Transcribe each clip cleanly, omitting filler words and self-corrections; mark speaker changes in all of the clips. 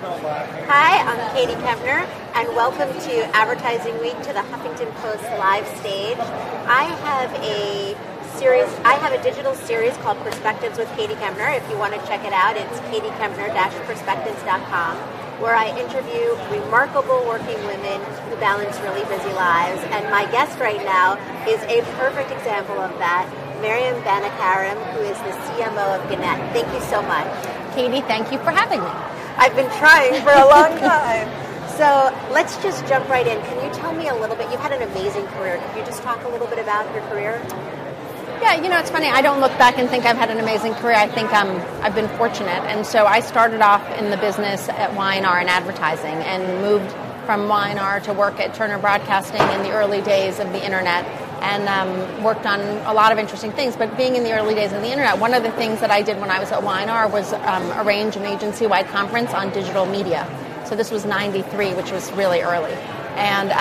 Speaker 1: Hi, I'm Katie Kempner, and welcome to Advertising Week to the Huffington Post live stage. I have a digital series called Perspectives with Katie Kempner. If you want to check it out, it's katiekempner-perspectives.com, where I interview remarkable working women who balance really busy lives. And my guest right now is a perfect example of that, Maryam Banikarim, who is the CMO of Gannett. Thank you so much.
Speaker 2: Katie, thank you for having me.
Speaker 1: I've been trying for a long time. So let's just jump right in. Can you tell me a little bit? You've had an amazing career. Can you just talk a little bit about your career?
Speaker 2: Yeah, it's funny. I don't look back and think I've had an amazing career. I think I've been fortunate. And so I started off in the business at Y&R in advertising and moved from Y&R to work at Turner Broadcasting in the early days of the internet, and worked on a lot of interesting things. But being in the early days of the internet, one of the things that I did when I was at Y&R was arrange an agency-wide conference on digital media. So this was 93, which was really early. And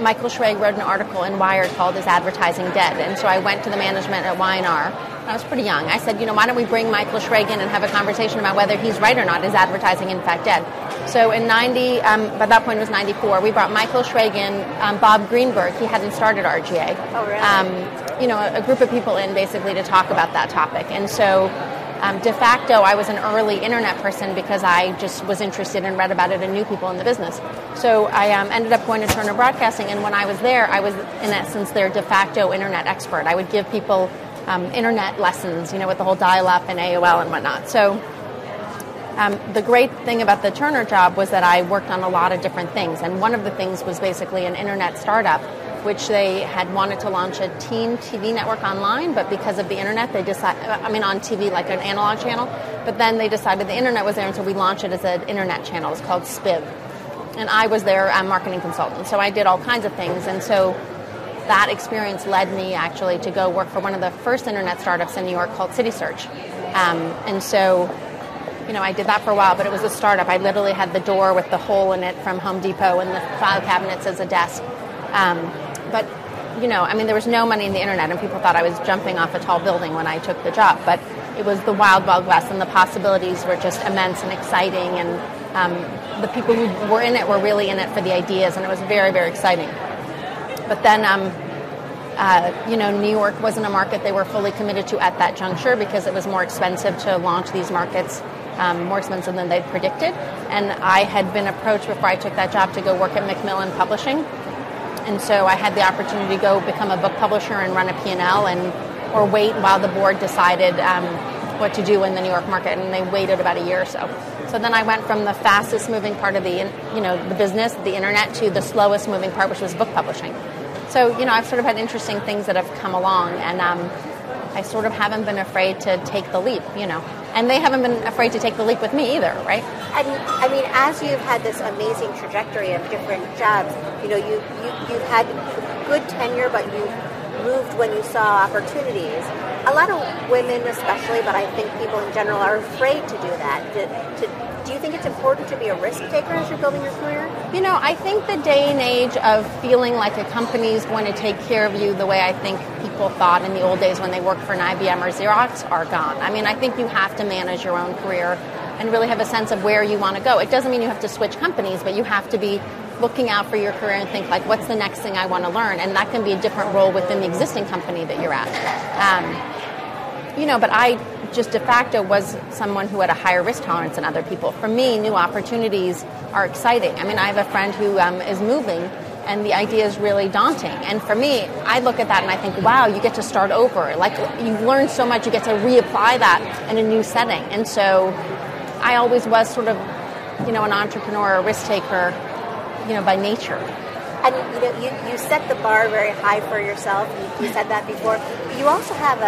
Speaker 2: Michael Schrage wrote an article in Wired called Is Advertising Dead? And so I went to the management at Y&R. I was pretty young. I said, why don't we bring Michael Schrage in and have a conversation about whether he's right or not? Is advertising in fact dead? So in 90, by that point it was 94, we brought Michael Schrage in, Bob Greenberg, he hadn't started RGA.
Speaker 1: Oh, really?
Speaker 2: A group of people in basically to talk about that topic. And so de facto, I was an early internet person because I just was interested and read about it and knew people in the business. So I ended up going to Turner Broadcasting, and when I was there, I was in essence their de facto internet expert. I would give people internet lessons, with the whole dial-up and AOL and whatnot. So the great thing about the Turner job was that I worked on a lot of different things, and one of the things was basically an internet startup, which they had wanted to launch a teen TV network online, but because of the internet, they decided, on TV, like an analog channel, but then they decided the internet was there, and so we launched it as an internet channel. It's called SPIV. And I was their marketing consultant, so I did all kinds of things, and so that experience led me actually to go work for one of the first internet startups in New York called CitySearch. And so, I did that for a while, but it was a startup. I literally had the door with the hole in it from Home Depot and the file cabinets as a desk. But, there was no money in the internet, and people thought I was jumping off a tall building when I took the job. But it was the wild, wild west, and the possibilities were just immense and exciting. And the people who were in it were really in it for the ideas, and it was very, very exciting. But then, New York wasn't a market they were fully committed to at that juncture because it was more expensive to launch these markets, more expensive than they'd predicted. And I had been approached before I took that job to go work at Macmillan Publishing. And so I had the opportunity to go become a book publisher and run a P&L or wait while the board decided what to do in the New York market, and they waited about a year or so. So then I went from the fastest moving part of the business, the internet, to the slowest moving part, which was book publishing. So, I've sort of had interesting things that have come along, and I sort of haven't been afraid to take the leap, And they haven't been afraid to take the leap with me either, right?
Speaker 1: And as you've had this amazing trajectory of different jobs, you've had good tenure, but you moved when you saw opportunities. A lot of women especially, but I think people in general are afraid to do that. Do you think it's important to be a risk taker as you're building your career?
Speaker 2: I think the day and age of feeling like a company is going to take care of you the way I think people thought in the old days when they worked for an IBM or Xerox are gone. I think you have to manage your own career and really have a sense of where you want to go. It doesn't mean you have to switch companies, but you have to be looking out for your career and think, like, what's the next thing I want to learn? And that can be a different role within the existing company that you're at. But I just de facto was someone who had a higher risk tolerance than other people. For me, new opportunities are exciting. I have a friend who is moving, and the idea is really daunting. And for me, I look at that and I think, wow, you get to start over. Like, you learn so much, you get to reapply that in a new setting. And so I always was sort of, an entrepreneur, a risk taker, by nature.
Speaker 1: And you set the bar very high for yourself. You said that before. You also have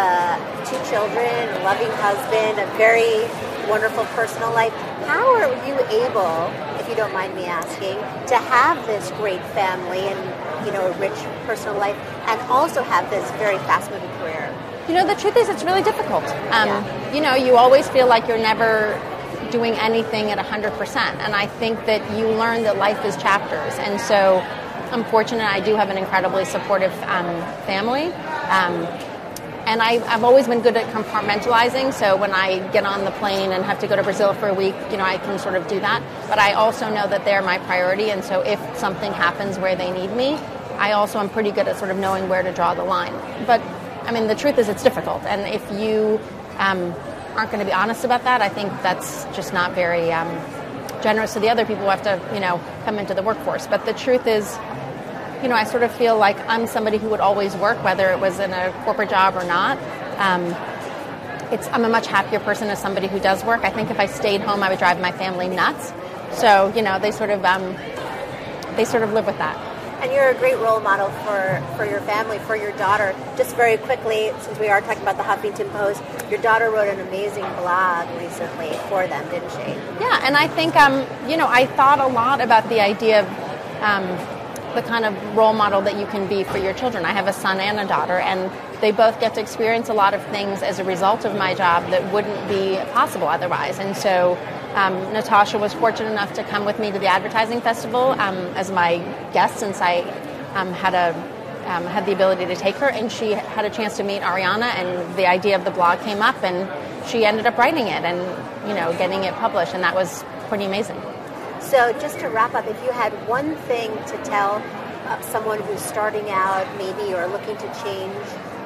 Speaker 1: 2 children, a loving husband, a very wonderful personal life. How are you able, if you don't mind me asking, to have this great family and a rich personal life, and also have this very fast-moving career?
Speaker 2: The truth is, it's really difficult. You always feel like you're never doing anything at 100%, and I think that you learn that life is chapters, and so I'm fortunate I do have an incredibly supportive family. And I've always been good at compartmentalizing, so when I get on the plane and have to go to Brazil for a week, I can sort of do that. But I also know that they're my priority, and so if something happens where they need me, I also am pretty good at sort of knowing where to draw the line. But, the truth is it's difficult, and if you aren't going to be honest about that, I think that's just not very generous to the other people who have to, come into the workforce. But the truth is, I sort of feel like I'm somebody who would always work, whether it was in a corporate job or not. I'm a much happier person as somebody who does work. I think if I stayed home, I would drive my family nuts. So, they sort of live with that.
Speaker 1: And you're a great role model for your family, for your daughter. Just very quickly, since we are talking about the Huffington Post, your daughter wrote an amazing blog recently for them, didn't she?
Speaker 2: Yeah, and I think, I thought a lot about the idea of the kind of role model that you can be for your children. I have a son and a daughter, and they both get to experience a lot of things as a result of my job that wouldn't be possible otherwise. And so Natasha was fortunate enough to come with me to the advertising festival as my guest, since I had the ability to take her, and she had a chance to meet Ariana, and the idea of the blog came up, and she ended up writing it and getting it published, and that was pretty amazing.
Speaker 1: So just to wrap up, if you had one thing to tell someone who's starting out maybe or looking to change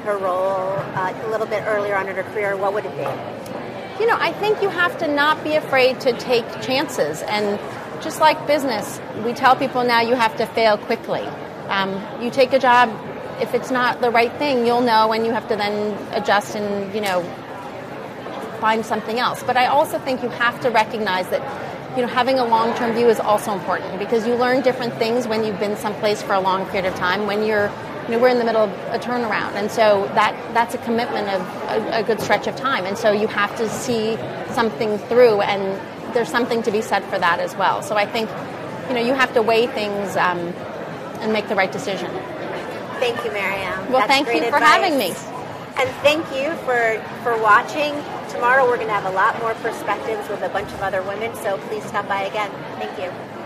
Speaker 1: her role a little bit earlier on in her career, what would it be?
Speaker 2: I think you have to not be afraid to take chances. And just like business, we tell people now you have to fail quickly. You take a job, if it's not the right thing, you'll know, and you have to then adjust and, find something else. But I also think you have to recognize that having a long-term view is also important, because you learn different things when you've been someplace for a long period of time. When we're in the middle of a turnaround, and so that's a commitment of a good stretch of time. And so you have to see something through, and there's something to be said for that as well. So I think, you have to weigh things and make the right decision.
Speaker 1: Thank you, Maryam.
Speaker 2: Well, thank you for having me.
Speaker 1: And thank you for watching. Tomorrow we're going to have a lot more perspectives with a bunch of other women, so please stop by again. Thank you.